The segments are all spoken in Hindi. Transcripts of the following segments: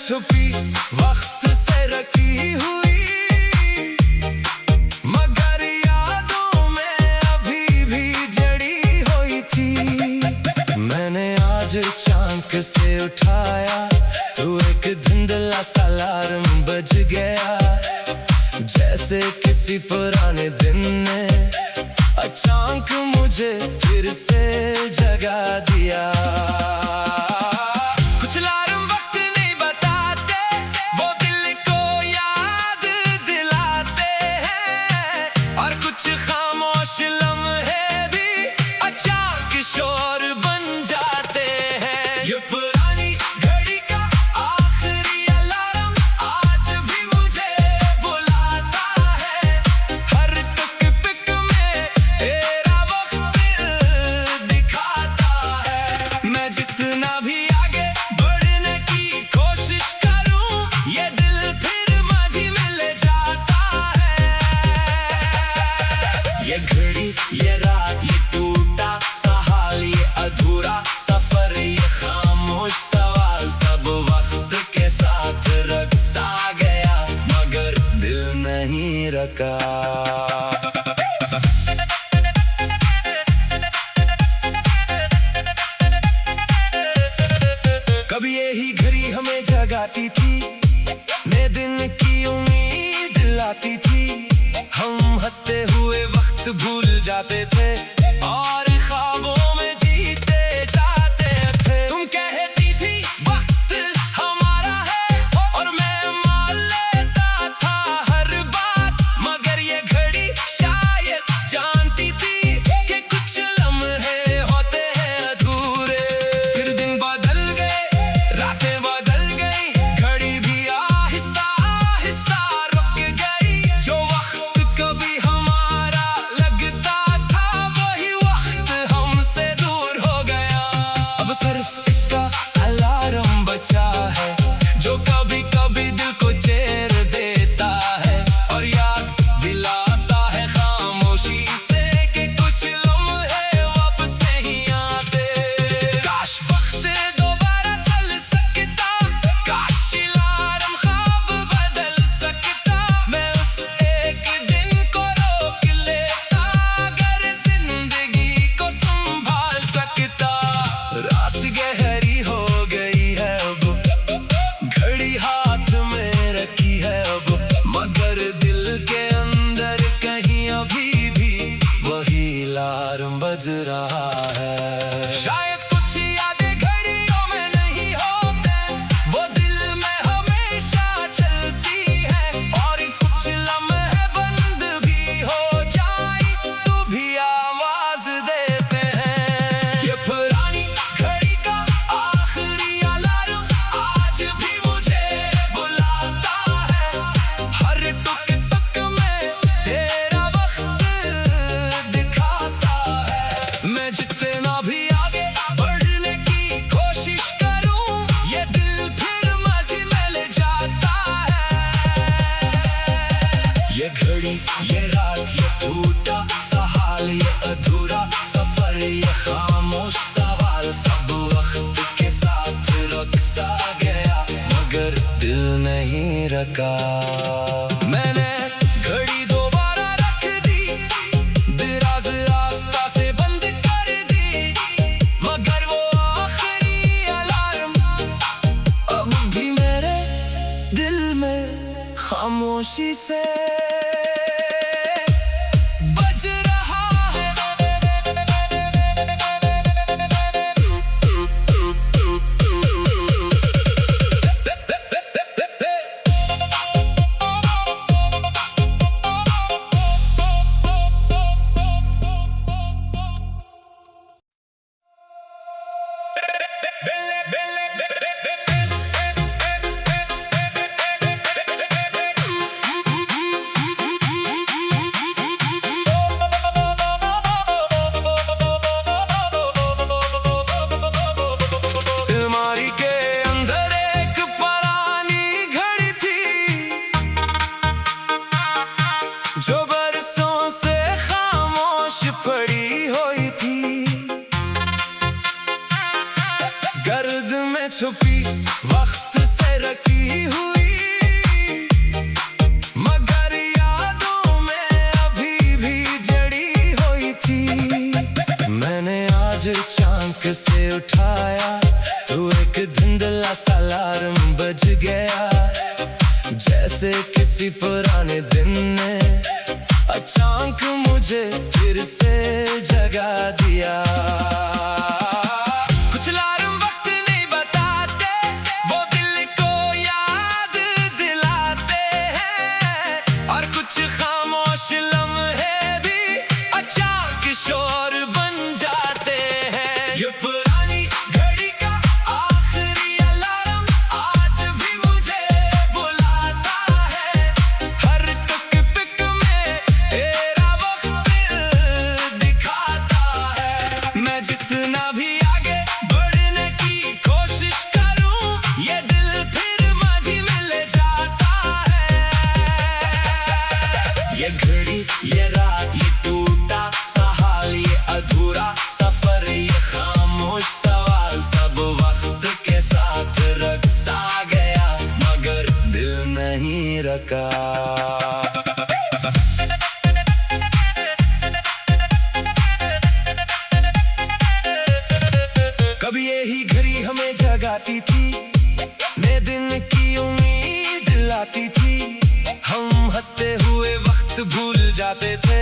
छुपी वक्त से रखी हुई, मगर यादों में अभी भी जड़ी हुई थी। मैंने आज चांक से उठाया तो एक धुंधला सा अलार्म बज गया, जैसे किसी पुराने दिन ने अचानक मुझे फिर से जगा दिया। कुछ अलार्म वक्त नहीं बताते, वो दिल को याद दिलाते हैं, और कुछ खामोश लम्हे भी अचानक शोर बन जाते हैं। ये पुरानी घड़ी का आखिरी अलार्म आज भी मुझे बुलाता है, हर टुक पिक में तेरा वक्त दिखाता है। मैं जितना भी आगे बढ़ने की कोशिश करूं, ये दिल फिर माजी में ले जाता है। ये घड़ी, ये रात, ये टूटा सा हाल, ये अधूरा सफर, ये खामोश सवाल, सब वक्त के साथ रक्सा गया, मगर दिल नहीं रखा। कभी यही घड़ी हमें जगाती थी, नए दिन की उम्मीद दिलाती थी, हम हंसते हुए वक्त भूल जाते थे और ख्वाबों में जीते जाते थे। तुम कहती थी वक्त हमारा है, और मैं मान लेता था हर बात, मगर ये घड़ी शायद जानती थी कि कुछ लम्हे होते हैं अधूरे। फिर दिन बदल गए, रातें बदल गई, घड़ी भी आहिस्ता आहिस्ता रुक गई। जो वक्त कभी हमारा लगता था, वही वक्त हमसे दूर हो गया। अब सिर्फ इसका अलार्म बचा है, जो कभी कभी दिल को चैन देता है, और याद दिलाता है खामोशी से कि कुछ लम्हे वापस नहीं आते। काश वक्त दोबारा चल सकता, काश अलार्म ख्वाब बदल सकता, मैं उस एक दिन को रोक लेता, अगर जिंदगी को संभाल सकता। रात गहरी हो गई है अब, घड़ी हाथ में रखी है अब, मगर दिल के अंदर कहीं अभी भी वही अलार्म बज रहा है। शायद कुछ यादें घड़ियों में नहीं होते, वो दिल में हमेशा चलती है, और कुछ लम्हे बंद भी हो जाए तो भी आवाज देते हैं। ये पुरानी घड़ी का आखिरी अलार्म आज भी मुझे बुलाता है, हर टुक टुक में तेरा वक्त दिखाता है। मैं जितना भी आगे बढ़ने की कोशिश करूं, ये दिल फिर माजी में ले जाता है। ये घड़ी, ये रात, ये टूटा सा हाल, ये अधूरा सफर, ये खामोश सवाल, सब वक्त के साथ रक्सा गया, मगर दिल नहीं रखा। मैंने घड़ी दोबारा रख दी, दराज रास्ता से बंद कर दी, मगर वो आखिरी अलार्म अब भी मेरे दिल में खामोशी से बज रहा है। अलमारी के अंदर एक पुरानी घड़ी थी, जो बरसों से खामोश पड़ी हुई थी। गर्द में छुपी वक्त से रखी हुई, मगर यादों में अभी भी जड़ी हुई थी। मैंने आज चांक से उठाया तो एक धुंधला सा अलार्म बज गया, जैसे किसी पुराने दिन ने अचानक मुझे फिर से जगा दिया। कुछ अलार्म वक्त नहीं बताते, वो दिल को याद दिलाते हैं, और कुछ खामोश लम्हे भी अचानक शोर बन जाते हैं। ये पुरानी घड़ी का आखिरी अलार्म आज भी मुझे बुलाता है, हर टुक पिक में तेरा वक्त दिखाता है। मैं जितना भी आगे बढ़ने की कोशिश करूं, ये दिल फिर माझी मिल जाता है। ये घड़ी, ये रात, ये टूटा सा हाल, ये अधूरा सफर, ये खामोश सवाल, सब वक्त के साथ रक्सा गया, मगर दिल नहीं रखा। कभी यही घड़ी हमें जगाती थी, नए दिन की उम्मीद दिलाती थी, हम हंसते हुए वक्त भूल जाते थे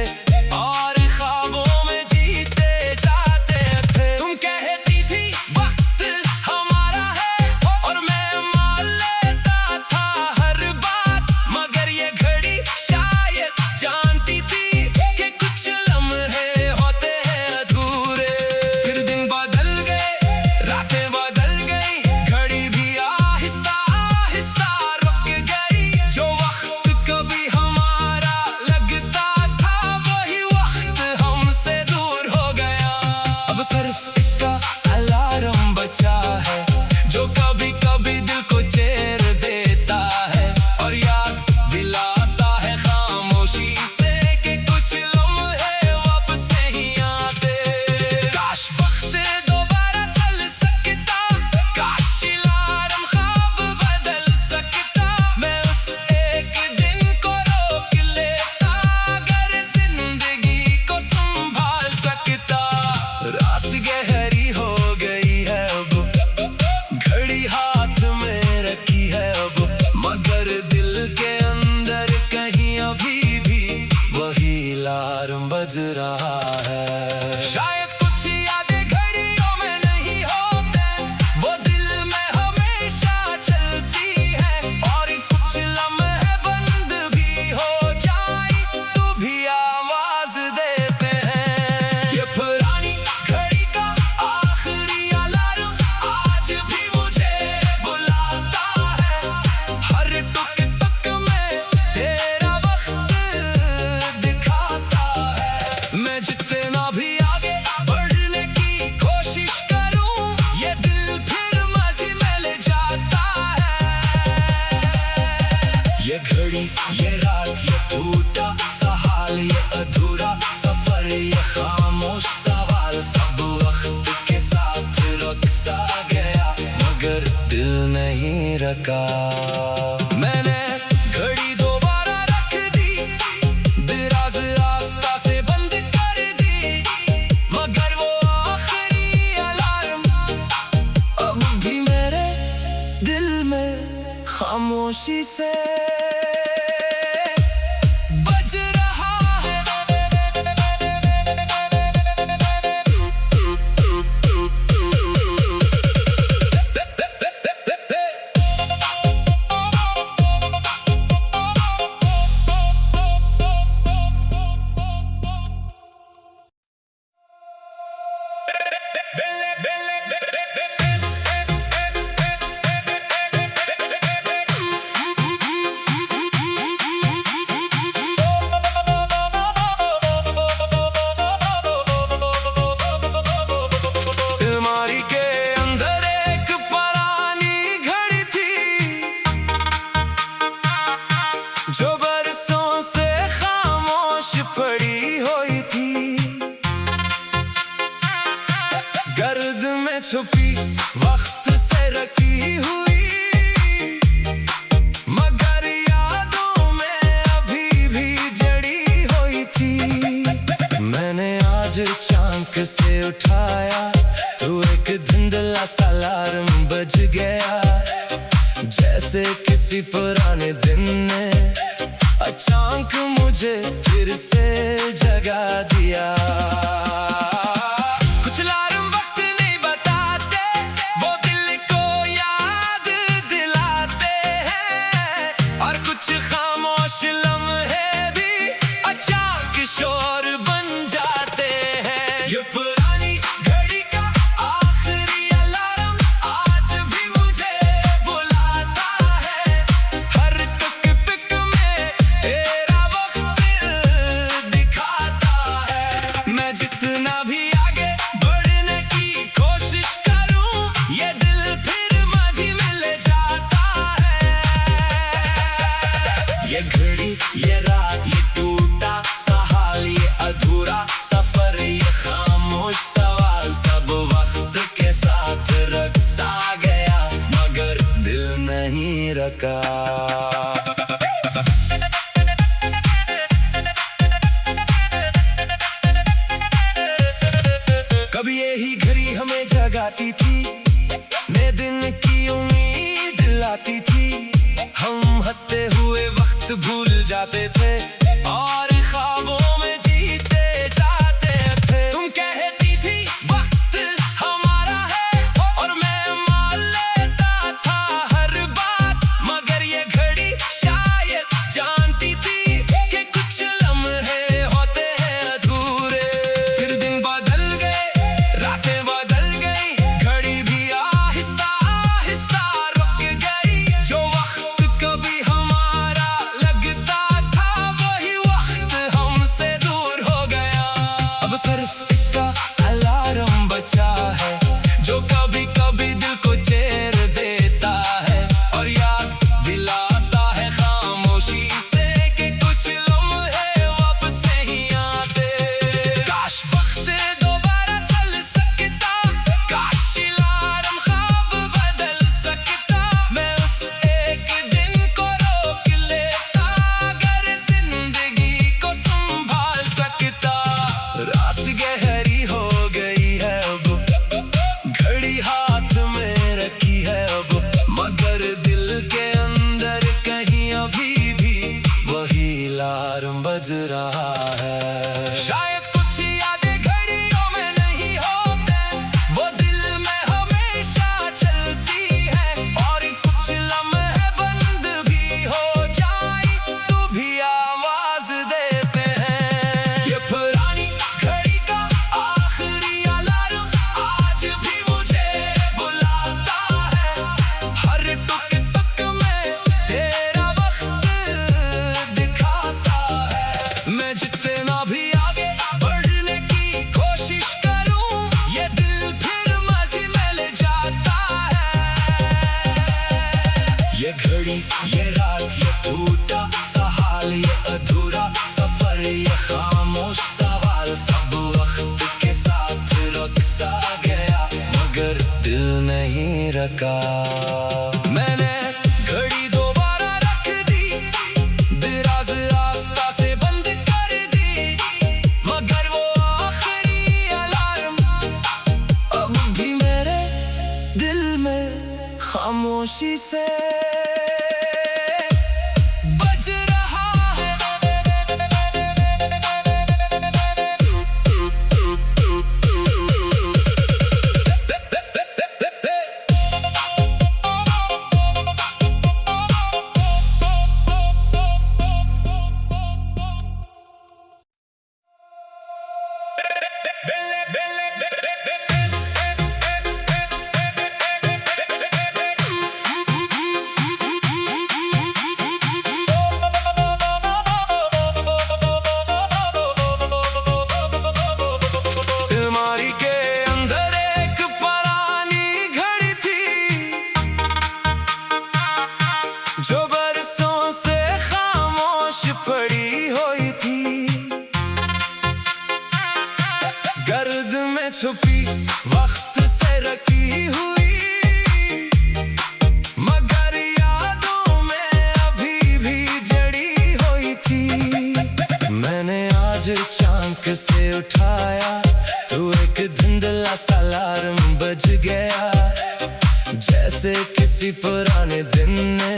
और ख्वाबों में जीते जाते थे। तुम कहती थी वक्त हमारा है, और मैं मान लेता था हर बात, मगर ये घड़ी शायद जानती थी कि कुछ लम्हे होते हैं अधूरे। फिर दिन बदल गए, रातें बदल गई, घड़ी भी आहिस्ता आहिस्ता रुक गई। जो वक्त कभी हमारा लगता था, वही वक्त हमसे दूर हो गया। अब सिर्फ इसका अलार्म बचा है, जो कभी कभी दिल को चैन देता है, और याद दिलाता है खामोशी से कि कुछ लम्हे वापस नहीं आते। काश वक्त दोबारा चल सकता, काश अलार्म ख्वाब बदल सकता, मैं उस एक दिन को रोक लेता, अगर जिंदगी को संभाल सकता। रात गहरी हो गई है अब, घड़ी हाथ में रखी है अब, मगर दिल के अंदर कहीं अभी भी वही अलार्म बज रहा है। शायद कुछ यादें घड़ियों में नहीं होते, वो दिल में हमेशा चलती है, और कुछ लम्हे बंद भी हो जाए तो भी आवाज देते हैं। ये पुरानी घड़ी का आखिरी अलार्म आज भी मुझे बुलाता है, हर टुक टुक में तेरा वक्त दिखाता है। मैं जितना भी आगे बढ़ने की कोशिश करूं, ये दिल फिर मज़े में ले जाता है। ये घड़ी, ये रात, ये टूटा सा हाल, ये अधूरा सफर, ये खामोश सवाल, सब वक्त के साथ रक्सा गया, मगर दिल नहीं रखा। मैंने घड़ी दोबारा रख दी, दराज रास्ता से बंद कर दी, मगर वो आखिरी अलार्म अब भी मेरे दिल में खामोशी से बज रहा है। छुपी वक्त से रखी हुई से उठाया तो एक धुंधला सा अलार्म बज गया, जैसे किसी पुराने दिन ने अचानक मुझे फिर से जगा दिया। कुछ अलार्म वक्त नहीं बताते, वो दिल को याद दिलाते हैं, और कुछ खामोश लम्हे भी अचानक शोर बन जाते हैं। ये पुरानी घड़ी का आखिरी अलार्म आज भी मुझे बुलाता है, हर टुक पिक में तेरा वक्त दिखाता है। मैं जितना भी आगे बढ़ने की कोशिश करूं, ये दिल फिर मधी मिल जाता है। ये घड़ी, ये रात, ये टूटा सा हाल, ये अधूरा सफर, ये खामोश सवाल, सब वक्त के साथ रक्सा गया, मगर दिल नहीं रखा। कभी यही घड़ी हमें जगाती थी, नए दिन की उम्मीद दिलाती थी, हम हंसते हुए वक्त भूल जाते थे और ख्वाबों में जीते जाते थे। तुम कहती थी वक्त हमारा है, और मैं मान लेता था हर बात, मगर ये घड़ी शायद जानती थी कि कुछ लम्हे होते हैं अधूरे। फिर दिन बदल गए, रातें बदल गई, घड़ी भी आहिस्ता आहिस्ता रुक गई। जो वक्त कभी हमारा लगता था, वही वक्त हमसे दूर हो गया। अब सिर्फ इसका अलार्म बचा है, जो कभी कभी दिल को चैन देता है, और याद दिलाता है खामोशी से कि कुछ लम्हे वापस नहीं आते। काश वक्त दोबारा चल सकता, काश अलार्म ख्वाब बदल सकता, मैं उस एक दिन को रोक लेता, अगर जिंदगी को संभाल सकता। रात गहरी हो गई है अब, घड़ी हाथ में रखी है अब, मगर दिल के अंदर कहीं अभी भी वही अलार्म बज रहा है। शायद कुछ यादें घड़ियों में नहीं होते, वो दिल में हमेशा चलती है, और कुछ लम्हे बंद भी हो जाए तो भी आवाज देते हैं। ये पुरानी घड़ी का आखिरी अलार्म आज भी मुझे बुलाता है, हर टुक टुक में तेरा वक्त दिखाता है। मैं जितना भी आगे बढ़ने की कोशिश करूं, ये दिल फिर मज़े में ले जाता है। ये घड़ी, ये रात, ये टूटा सा हाल, ये अधूरा सफर, ये खामोश सवाल, सब वक्त के साथ रक्सा गया, मगर दिल नहीं रखा। मैंने घड़ी दोबारा रख दी, दराज रास्ता से बंद कर दी, मगर वो आखिरी अलार्म अब भी मेरे दिल में खामोशी से बज रहा है। जैसे किसी पुराने दिन ने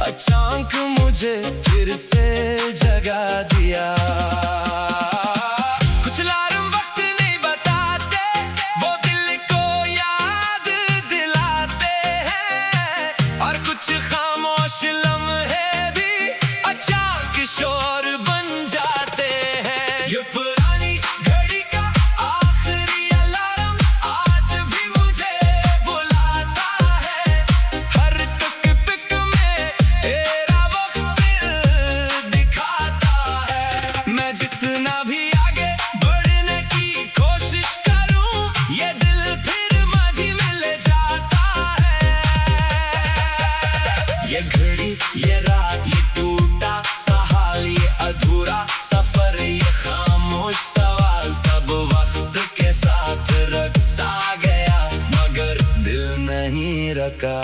अचानक मुझे फिर से जगा दिया। कुछ अलार्म वक्त नहीं बताते, वो दिल को याद दिलाते हैं, और कुछ खामोश लम्हे भी अचानक शोर बन जाते हैं। ये पुरानी घड़ी का आखिरी अलार्म आज भी मुझे बुलाता है। हर टुक पिक में तेरा वक्त दिखाता है। मैं जितना भी आगे बढ़ने की कोशिश करूं, ये दिल फिर मझी मिल जाता है। ये घड़ी, ये रात, ये टूटा सा हाल, ये अधूरा सफर, ये खामोश सवाल, सब वक्त के साथ रक्सा गया, मगर दिल नहीं रखा।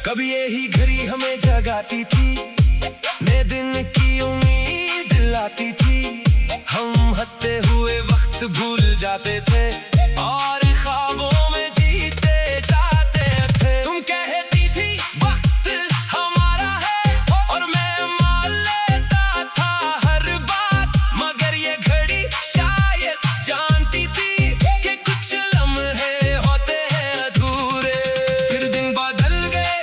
कभी यही घड़ी हमें जगाती थी, नए दिन की उम्मीद दिलाती थी। हम हंसते हुए वक्त भूल जाते थे और ख्वाबों में जीते जाते थे। तुम कहती थी वक्त हमारा है, और मैं मान लेता था हर बात, मगर ये घड़ी शायद जानती थी कि कुछ लम्हे होते हैं अधूरे। फिर दिन बदल गए,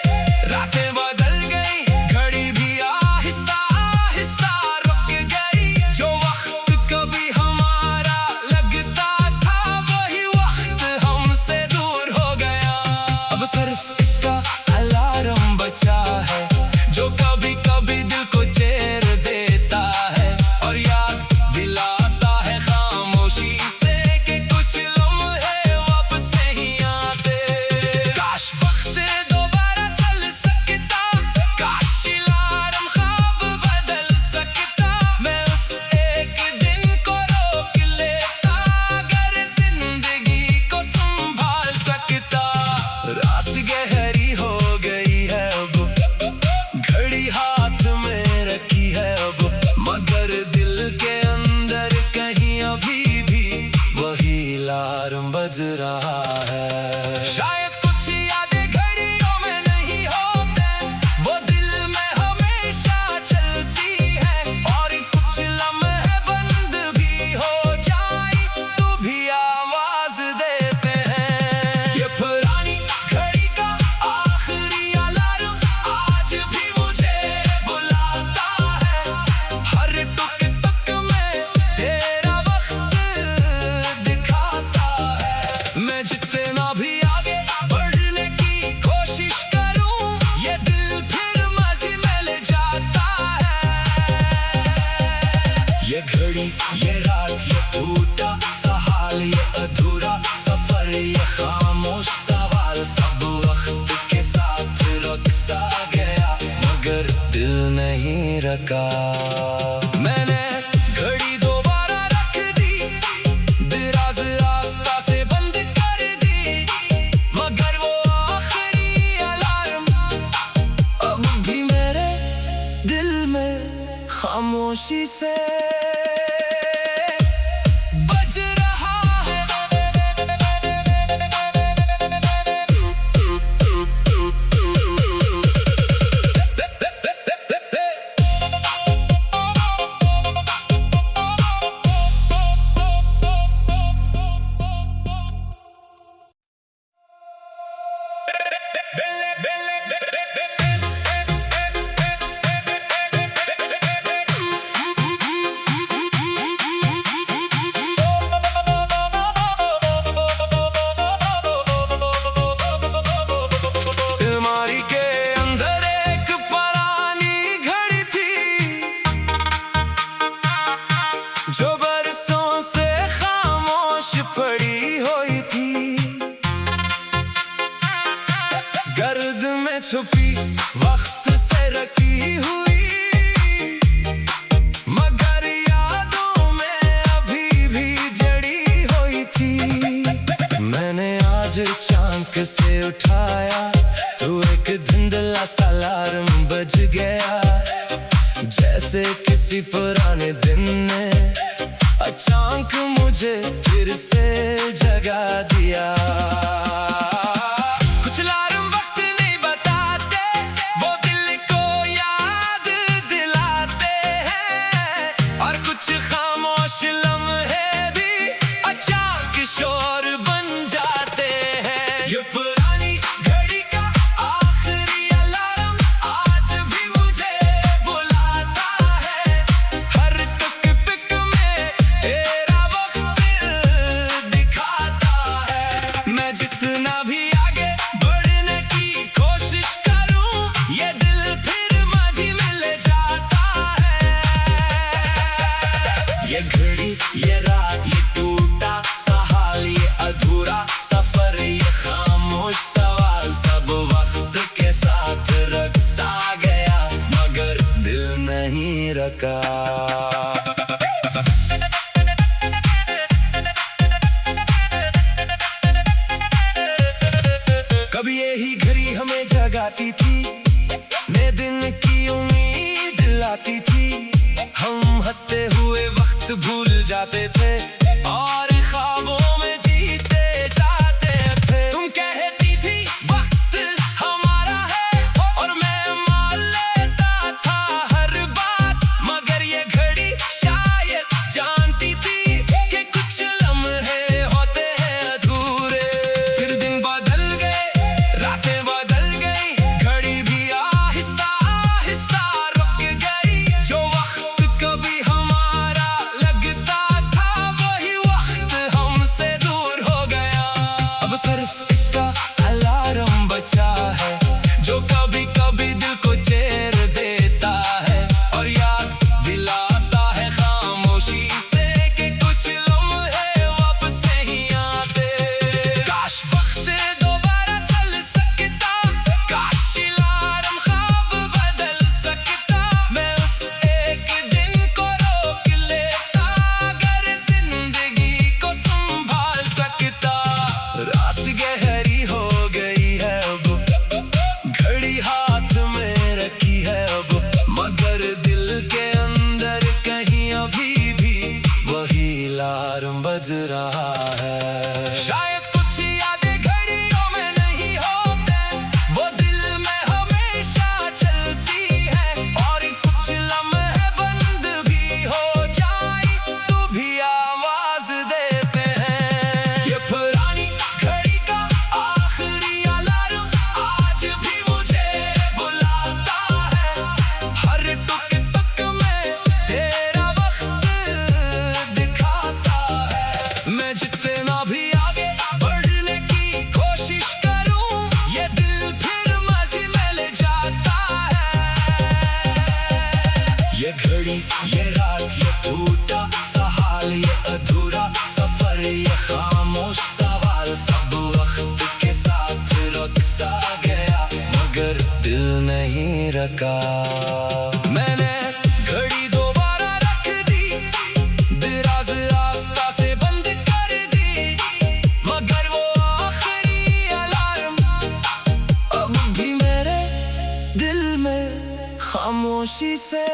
रातें बदल गई, घड़ी भी आहिस्ता आहिस्ता रुक गई। जो वक्त कभी हमारा लगता था, वही वक्त हमसे दूर हो गया। अब सिर्फ इसका अलार्म बचा है, जो कभी कभी दिल को चैन देता है, और याद दिलाता है खामोशी से कि कुछ लम्हे वापस नहीं आते। काश वक्त दोबारा चल सकता, काश अलार्म ख्वाब बदल सकता। मैं उस एक दिन को रोक लेता, अगर जिंदगी को संभाल सकता। रात गहरी हो गई है अब, घड़ी हाथ में रखी है अब, मगर दिल के अंदर कहीं अभी भी वही अलार्म बज रहा है। शायद कुछ यादें घड़ियों में नहीं होते, वो दिल में हमेशा चलती है, और कुछ लम्हे बंद भी हो जाए तो भी आवाज देते हैं। ये पुरानी घड़ी का आखिरी अलार्म आज भी मुझे बुलाता है। हर टुक टुक में तेरा वक्त दिखाता है। मैं जितना भी आगे बढ़ने की कोशिश करूं, ये दिल फिर मज़े में ले जाता है। ये घड़ी, ये रात, ये टूटा सा हाल, ये अधूरा सफर, ये खामोश सवाल, सब वक्त के साथ रक्सा गया, मगर दिल नहीं रखा। मैंने घड़ी दोबारा रख दी, दराज रास्ता से बंद कर दी, मगर वो आखिरी अलार्म अब भी मेरे दिल में खामोशी से बज रहा है। अलमारी के अंदर एक पुरानी घड़ी थी, जो बरसों से खामोश पड़ी हुई थी। गर्द में छुपी वक्त से रखी हुई, मगर यादों में अभी भी जड़ी हुई थी। मैंने आज चांक से उठाया तो एक धुंधला सा अलार्म बज गया, जैसे किसी पुराने दिन ने अचानक मुझे फिर से जगा दिया। कुछ अलार्म वक्त नहीं बताते, वो दिल को याद दिलाते हैं, और कुछ खामोश लम्हे भी अचानक शोर बन जाते हैं। ये पुरानी घड़ी का आखिरी अलार्म आज भी मुझे बुलाता है। हर टुक पिक में तेरा वक्त दिखाता है। मैं जितना भी आगे बढ़ने की कोशिश करूं, ये दिल फिर माझी मिल जाता है। ये घड़ी, ये रात, ये टूटा सा हाल, ये अधूरा सफर, ये खामोश सवाल, सब वक्त के साथ रक्सा गया, मगर दिल नहीं रखा। कभी यही घड़ी हमें जगाती थी, नए दिन की उम्मीद दिलाती थी। हम हंसते हुए वक्त भूल जाते थे, और ख्वाबों में जीते जाते थे। तुम कहती थी वक्त हमारा है, और मैं मान लेता था हर बात, मगर ये घड़ी शायद जानती थी कि कुछ लम्हे होते हैं अधूरे। फिर दिन बदल गए, रातें बदल गई, घड़ी भी आहिस्ता आहिस्ता रुक गई। जो वक्त कभी हमारा लगता था, वही वक्त हमसे दूर हो गया। अब सिर्फ इसका अलार्म बचा है, जो कभी कभी दिल को चैन देता है, और याद दिलाता है खामोशी से कि कुछ लम्हे वापस नहीं आते। काश वक्त दोबारा चल सकता, काश अलार्म ख्वाब बदल सकता। मैं उस एक दिन को रोक लेता, अगर जिंदगी को संभाल सकता। रात गहरी हो गई है अब, घड़ी हाथ में रखी है अब, मगर दिल के अंदर कहीं अभी भी वही अलार्म बज रहा है। शायद कुछ यादें घड़ियों में नहीं होते, वो दिल में हमेशा चलती है, और कुछ लम्हे बंद भी हो जाए तो भी आवाज देते हैं। ये पुरानी घड़ी का आखिरी अलार्म आज भी मुझे बुलाता है। हर टुक टुक में तेरा वक्त दिखाता है। मैं जितना भी आगे बढ़ने की कोशिश करूं, ये दिल फिर मज़े में ले जाता है। ये घड़ी, ये रात, ये टूटा सा हाल, ये अधूरा सफर, ये खामोश सवाल, सब वक्त के साथ रक्सा गया, मगर दिल नहीं रखा। मैंने घड़ी दोबारा रख दी, दराज रास्ता से बंद कर दी, मगर वो आखिरी अलार्म अब भी मेरे दिल में खामोशी से